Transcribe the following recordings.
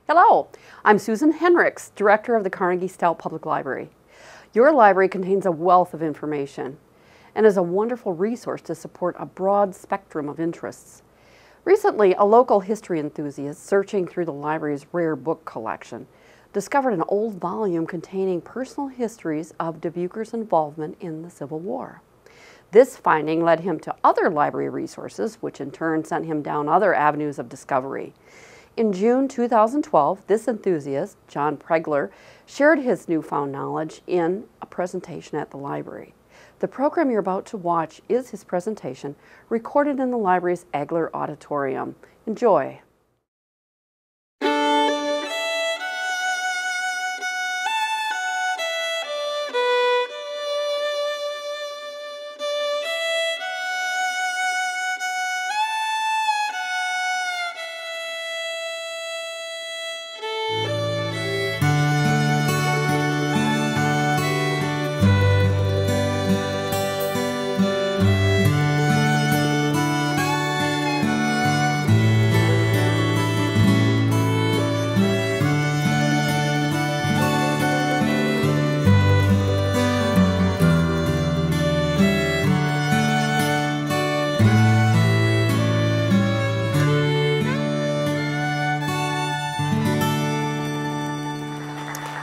Hello, I'm Susan Henricks, Director of the Carnegie-Stout Public Library. Your library contains a wealth of information and is a wonderful resource to support a broad spectrum of interests. Recently, a local history enthusiast searching through the library's rare book collection discovered an old volume containing personal histories of Dubuquers' involvement in the Civil War. This finding led him to other library resources, which in turn sent him down other avenues of discovery. In June 2012, this enthusiast, John Pregler, shared his newfound knowledge in a presentation at the library. The program you're about to watch is his presentation, recorded in the library's Agler Auditorium. Enjoy.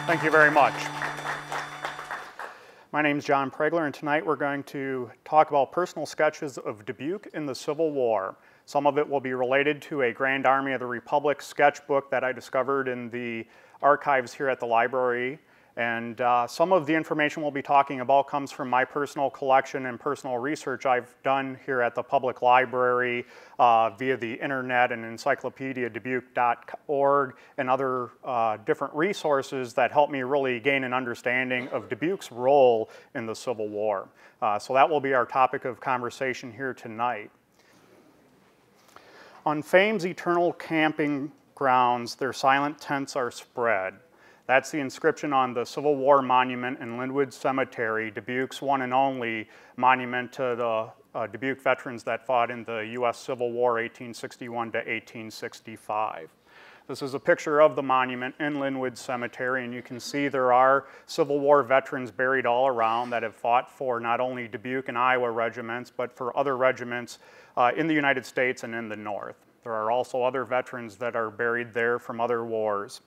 Thank you very much. My name is John Pregler, and tonight we're going to talk about personal sketches of Dubuque in the Civil War. Some of it will be related to a Grand Army of the Republic sketchbook that I discovered in the archives here at the library. And some of the information we'll be talking about comes from my personal collection and personal research I've done here at the public library via the internet and encyclopedia dubuque.org and other different resources that help me really gain an understanding of Dubuque's role in the Civil War. So that will be our topic of conversation here tonight. On fame's eternal camping grounds, their silent tents are spread. That's the inscription on the Civil War monument in Linwood Cemetery, Dubuque's one and only monument to the Dubuque veterans that fought in the U.S. Civil War 1861 to 1865. This is a picture of the monument in Linwood Cemetery, and you can see there are Civil War veterans buried all around that have fought for not only Dubuque and Iowa regiments, but for other regiments in the United States and in the North. There are also other veterans that are buried there from other wars.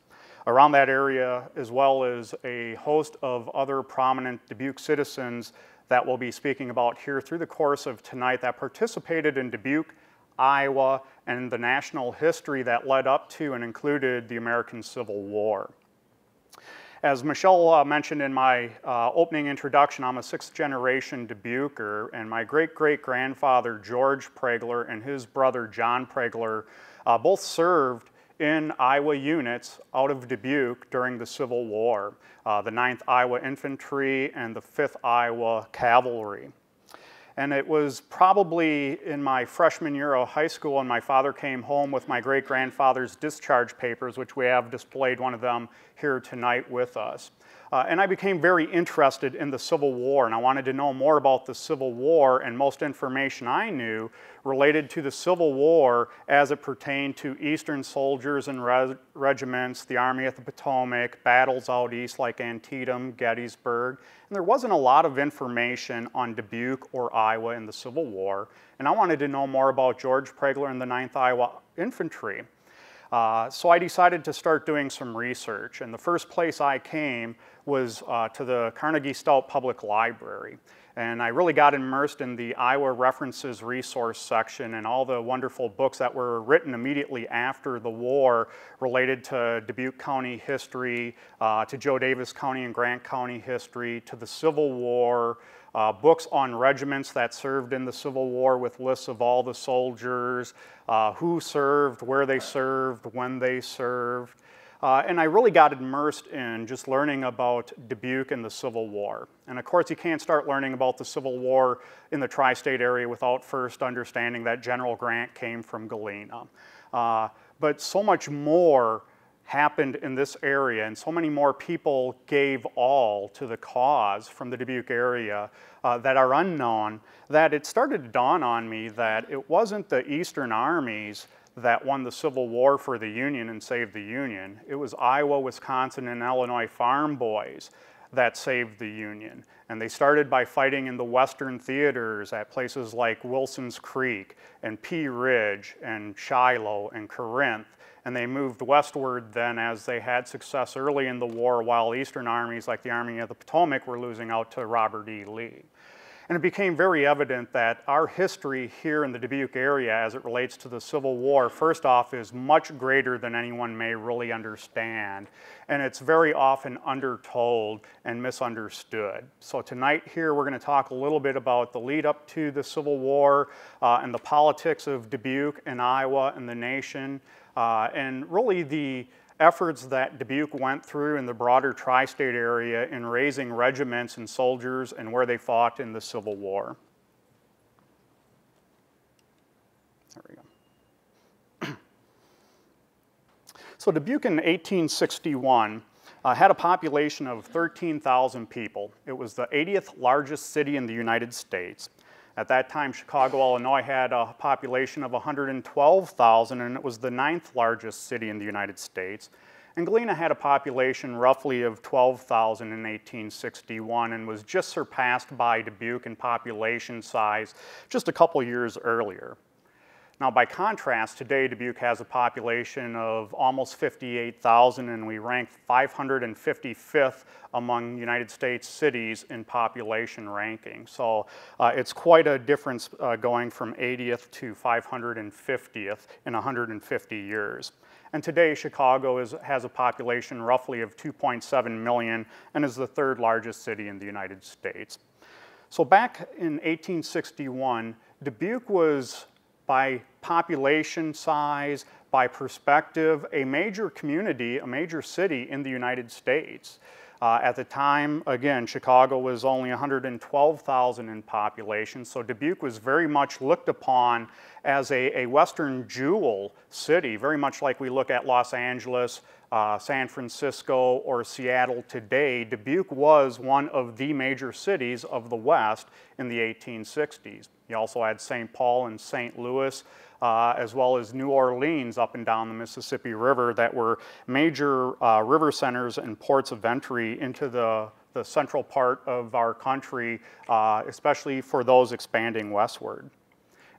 Around that area, as well as a host of other prominent Dubuque citizens that we'll be speaking about here through the course of tonight that participated in Dubuque, Iowa, and the national history that led up to and included the American Civil War. As Michelle mentioned in my opening introduction, I'm a sixth-generation Dubuquer, and my great-great-grandfather, George Pregler, and his brother, John Pregler, both served in Iowa units out of Dubuque during the Civil War, the 9th Iowa Infantry and the 5th Iowa Cavalry. And it was probably in my freshman year of high school when my father came home with my great-grandfather's discharge papers, which we have displayed one of them here tonight with us. And I became very interested in the Civil War, and I wanted to know more about the Civil War, and most information I knew related to the Civil War as it pertained to Eastern soldiers and regiments, the Army of the Potomac, battles out east like Antietam, Gettysburg. And there wasn't a lot of information on Dubuque or Iowa in the Civil War, and I wanted to know more about George Pregler and the 9th Iowa Infantry. So I decided to start doing some research, and the first place I came was to the Carnegie-Stout Public Library. And I really got immersed in the Iowa References resource section and all the wonderful books that were written immediately after the war related to Dubuque County history, to Joe Davis County and Grant County history, to the Civil War, books on regiments that served in the Civil War with lists of all the soldiers, who served, where they served, when they served. And I really got immersed in just learning about Dubuque and the Civil War. And of course, you can't start learning about the Civil War in the tri-state area without first understanding that General Grant came from Galena. But so much more happened in this area, and so many more people gave all to the cause from the Dubuque area that are unknown, that it started to dawn on me that it wasn't the Eastern armies that won the Civil War for the Union and saved the Union. It was Iowa, Wisconsin, and Illinois farm boys that saved the Union. And they started by fighting in the Western theaters at places like Wilson's Creek and Pea Ridge and Shiloh and Corinth. And they moved westward then as they had success early in the war, while Eastern armies like the Army of the Potomac were losing out to Robert E. Lee. And it became very evident that our history here in the Dubuque area as it relates to the Civil War, first off, is much greater than anyone may really understand. And it's very often undertold and misunderstood. So tonight here we're going to talk a little bit about the lead up to the Civil War and the politics of Dubuque and Iowa and the nation, and really the efforts that Dubuque went through in the broader tri-state area in raising regiments and soldiers and where they fought in the Civil War. There we go. So Dubuque in 1861 had a population of 13,000 people. It was the 80th largest city in the United States. At that time, Chicago, Illinois had a population of 112,000, and it was the 9th largest city in the United States. And Galena had a population roughly of 12,000 in 1861 and was just surpassed by Dubuque in population size just a couple years earlier. Now, by contrast, today Dubuque has a population of almost 58,000, and we rank 555th among United States cities in population ranking. So it's quite a difference going from 80th to 550th in 150 years. And today, Chicago has a population roughly of 2.7 million and is the 3rd largest city in the United States. So back in 1861, Dubuque was, by population size, by perspective, a major community, a major city in the United States. At the time, again, Chicago was only 112,000 in population, so Dubuque was very much looked upon as a Western jewel city, very much like we look at Los Angeles, San Francisco, or Seattle today. Dubuque was one of the major cities of the West in the 1860s. You also had St. Paul and St. Louis, as well as New Orleans up and down the Mississippi River that were major river centers and ports of entry into the central part of our country, especially for those expanding westward.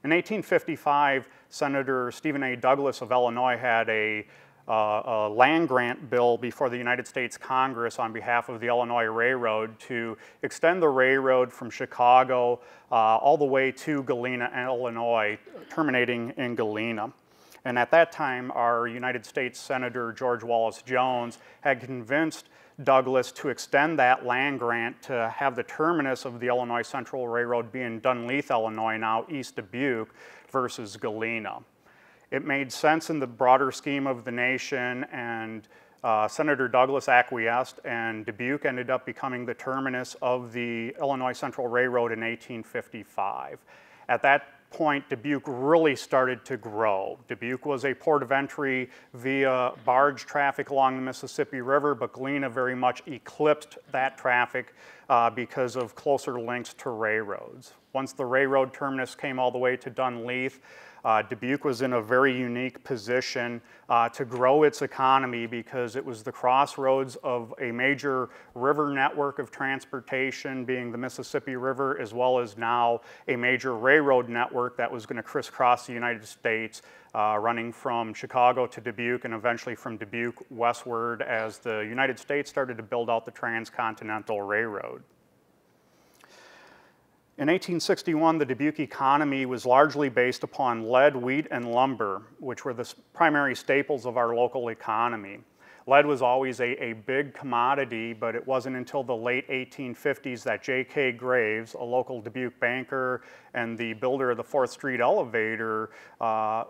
In 1855, Senator Stephen A. Douglas of Illinois had a land grant bill before the United States Congress on behalf of the Illinois Railroad to extend the railroad from Chicago all the way to Galena, Illinois, terminating in Galena. And at that time, our United States Senator George Wallace Jones had convinced Douglas to extend that land grant to have the terminus of the Illinois Central Railroad be in Dunleith, Illinois, now East Dubuque, versus Galena. It made sense in the broader scheme of the nation, and Senator Douglas acquiesced, and Dubuque ended up becoming the terminus of the Illinois Central Railroad in 1855. At that point, Dubuque really started to grow. Dubuque was a port of entry via barge traffic along the Mississippi River, but Galena very much eclipsed that traffic because of closer links to railroads. Once the railroad terminus came all the way to Dunleith, Dubuque was in a very unique position to grow its economy because it was the crossroads of a major river network of transportation, being the Mississippi River, as well as now a major railroad network that was going to crisscross the United States, running from Chicago to Dubuque and eventually from Dubuque westward as the United States started to build out the transcontinental railroad. In 1861, the Dubuque economy was largely based upon lead, wheat, and lumber, which were the primary staples of our local economy. Lead was always a big commodity, but it wasn't until the late 1850s that J.K. Graves, a local Dubuque banker and the builder of the 4th Street elevator,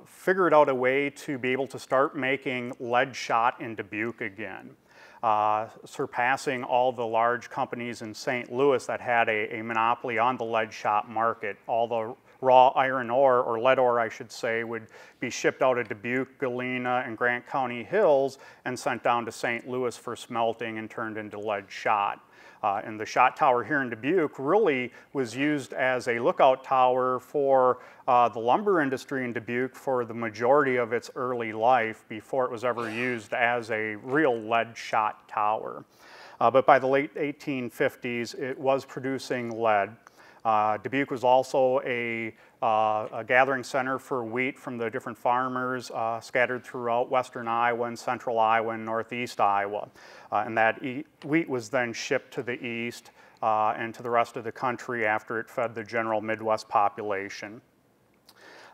figured out a way to be able to start making lead shot in Dubuque again. Surpassing all the large companies in St. Louis that had a monopoly on the lead shot market. All the raw iron ore, or lead ore I should say, would be shipped out of Dubuque, Galena, and Grant County Hills and sent down to St. Louis for smelting and turned into lead shot. And the shot tower here in Dubuque really was used as a lookout tower for the lumber industry in Dubuque for the majority of its early life before it was ever used as a real lead shot tower. But by the late 1850s, it was producing lead. Dubuque was also a gathering center for wheat from the different farmers scattered throughout western Iowa and central Iowa and northeast Iowa. And that wheat was then shipped to the east and to the rest of the country after it fed the general Midwest population.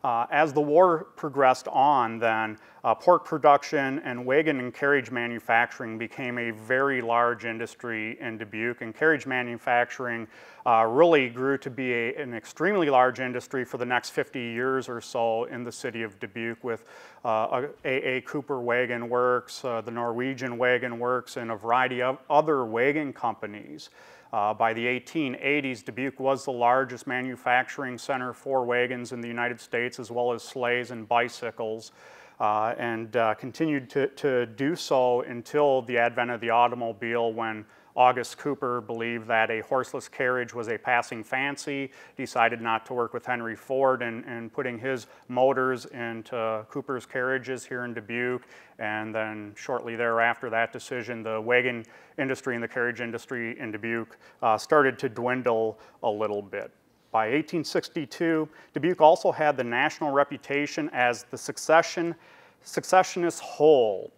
As the war progressed on then, pork production and wagon and carriage manufacturing became a very large industry in Dubuque, and carriage manufacturing really grew to be an extremely large industry for the next 50 years or so in the city of Dubuque with A.A. Cooper Wagon Works, the Norwegian Wagon Works, and a variety of other wagon companies. By the 1880s, Dubuque was the largest manufacturing center for wagons in the United States, as well as sleighs and bicycles, and continued to do so until the advent of the automobile, when August Cooper believed that a horseless carriage was a passing fancy, decided not to work with Henry Ford and putting his motors into Cooper's carriages here in Dubuque. And then shortly thereafter that decision, the wagon industry and the carriage industry in Dubuque started to dwindle a little bit. By 1862, Dubuque also had the national reputation as the secessionist whole.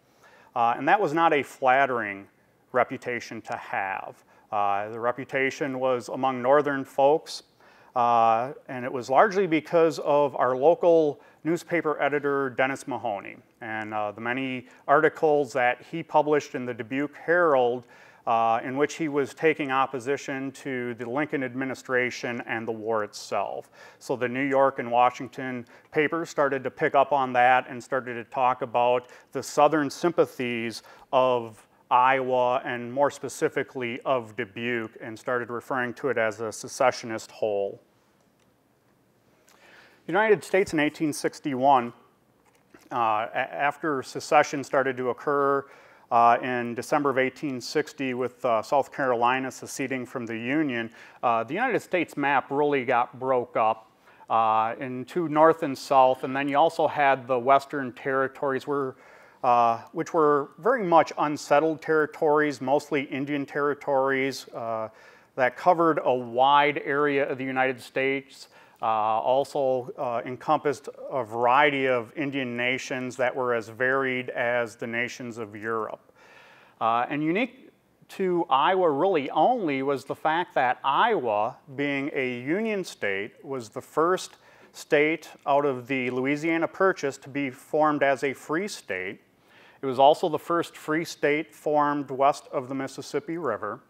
And that was not a flattering reputation to have. The reputation was among northern folks, and it was largely because of our local newspaper editor, Dennis Mahoney, and the many articles that he published in the Dubuque Herald in which he was taking opposition to the Lincoln administration and the war itself. So the New York and Washington papers started to pick up on that and started to talk about the southern sympathies of Iowa, and more specifically of Dubuque, and started referring to it as a secessionist whole. The United States in 1861, after secession started to occur in December of 1860 with South Carolina seceding from the Union, the United States map really got broke up into north and south, and then you also had the western territories which were very much unsettled territories, mostly Indian territories that covered a wide area of the United States, also encompassed a variety of Indian nations that were as varied as the nations of Europe. And unique to Iowa really only was the fact that Iowa, being a Union state, was the first state out of the Louisiana Purchase to be formed as a free state. It was also the first free state formed west of the Mississippi River.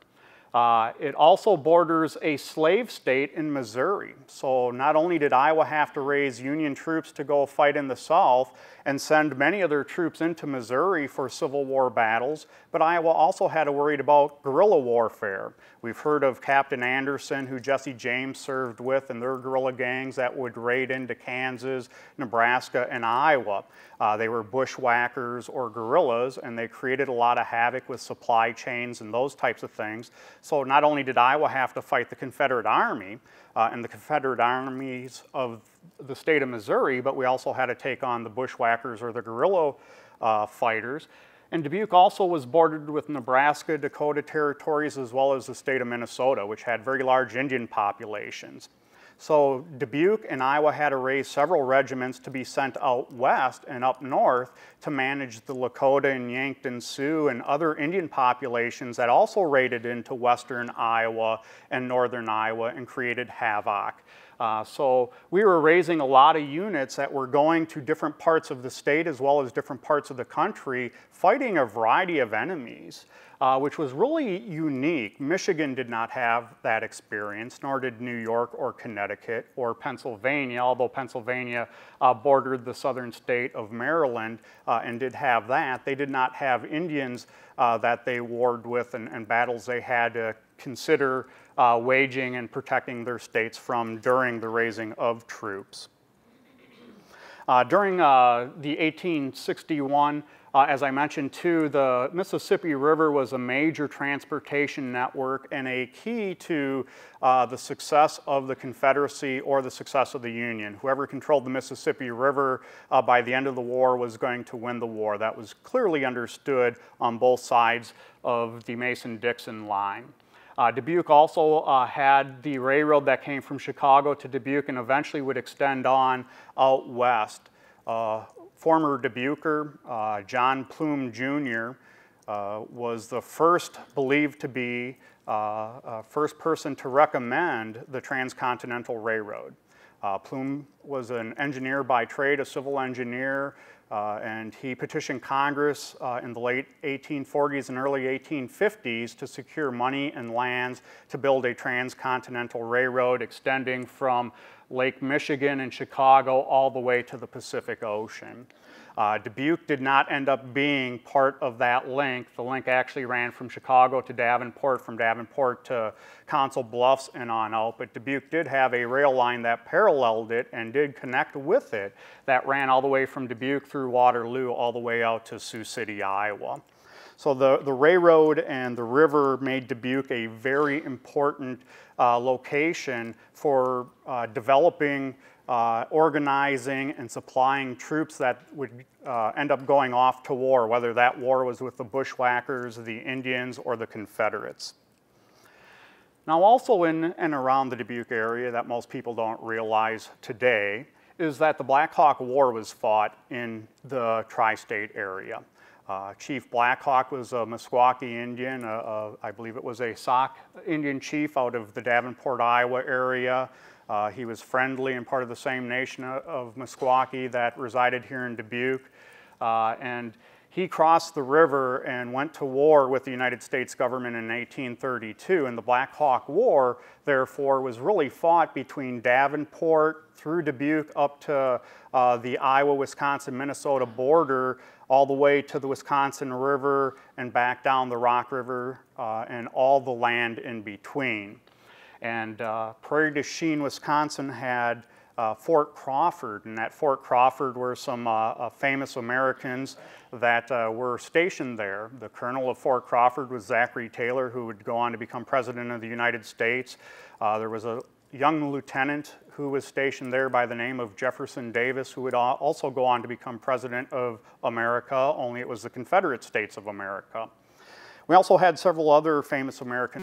It also borders a slave state in Missouri. So not only did Iowa have to raise Union troops to go fight in the South and send many of their troops into Missouri for Civil War battles, but Iowa also had to worry about guerrilla warfare. We've heard of Captain Anderson, who Jesse James served with, and their guerrilla gangs that would raid into Kansas, Nebraska, and Iowa. They were bushwhackers or guerrillas, and they created a lot of havoc with supply chains and those types of things. So not only did Iowa have to fight the Confederate Army and the Confederate armies of the state of Missouri, but we also had to take on the bushwhackers or the guerrilla fighters. And Dubuque also was bordered with Nebraska, Dakota territories, as well as the state of Minnesota, which had very large Indian populations. So Dubuque and Iowa had to raise several regiments to be sent out west and up north to manage the Lakota and Yankton Sioux and other Indian populations that also raided into western Iowa and northern Iowa and created havoc. So we were raising a lot of units that were going to different parts of the state as well as different parts of the country, fighting a variety of enemies, which was really unique. Michigan did not have that experience, nor did New York or Connecticut or Pennsylvania, although Pennsylvania bordered the southern state of Maryland and did have that. They did not have Indians that they warred with and battles they had to consider waging and protecting their states from during the raising of troops. During the 1861, as I mentioned too, the Mississippi River was a major transportation network and a key to the success of the Confederacy or the success of the Union. Whoever controlled the Mississippi River by the end of the war was going to win the war. That was clearly understood on both sides of the Mason-Dixon line. Dubuque also had the railroad that came from Chicago to Dubuque and eventually would extend on out west. Former Dubuquer, John Plume Jr., was the first believed to be first person to recommend the Transcontinental Railroad. Plume was an engineer by trade, a civil engineer, and he petitioned Congress in the late 1840s and early 1850s to secure money and lands to build a transcontinental railroad extending from Lake Michigan and Chicago all the way to the Pacific Ocean. Dubuque did not end up being part of that link. The link actually ran from Chicago to Davenport, from Davenport to Council Bluffs and on out, but Dubuque did have a rail line that paralleled it and did connect with it that ran all the way from Dubuque through Waterloo all the way out to Sioux City, Iowa. So the railroad and the river made Dubuque a very important location for developing, organizing, and supplying troops that would end up going off to war, whether that war was with the bushwhackers, the Indians, or the Confederates. Now also in and around the Dubuque area that most people don't realize today is that the Black Hawk War was fought in the tri-state area. Chief Black Hawk was a Meskwaki Indian. I believe it was a Sauk Indian chief out of the Davenport, Iowa area. He was friendly and part of the same nation of Meskwaki that resided here in Dubuque. And he crossed the river and went to war with the United States government in 1832. And the Black Hawk War, therefore, was really fought between Davenport through Dubuque up to the Iowa, Wisconsin, Minnesota border, all the way to the Wisconsin River and back down the Rock River and all the land in between. And Prairie du Chien, Wisconsin had Fort Crawford, and at Fort Crawford were some famous Americans that were stationed there. The colonel of Fort Crawford was Zachary Taylor, who would go on to become president of the United States. There was a young lieutenant who was stationed there by the name of Jefferson Davis, who would also go on to become president of America, only it was the Confederate States of America. We also had several other famous Americans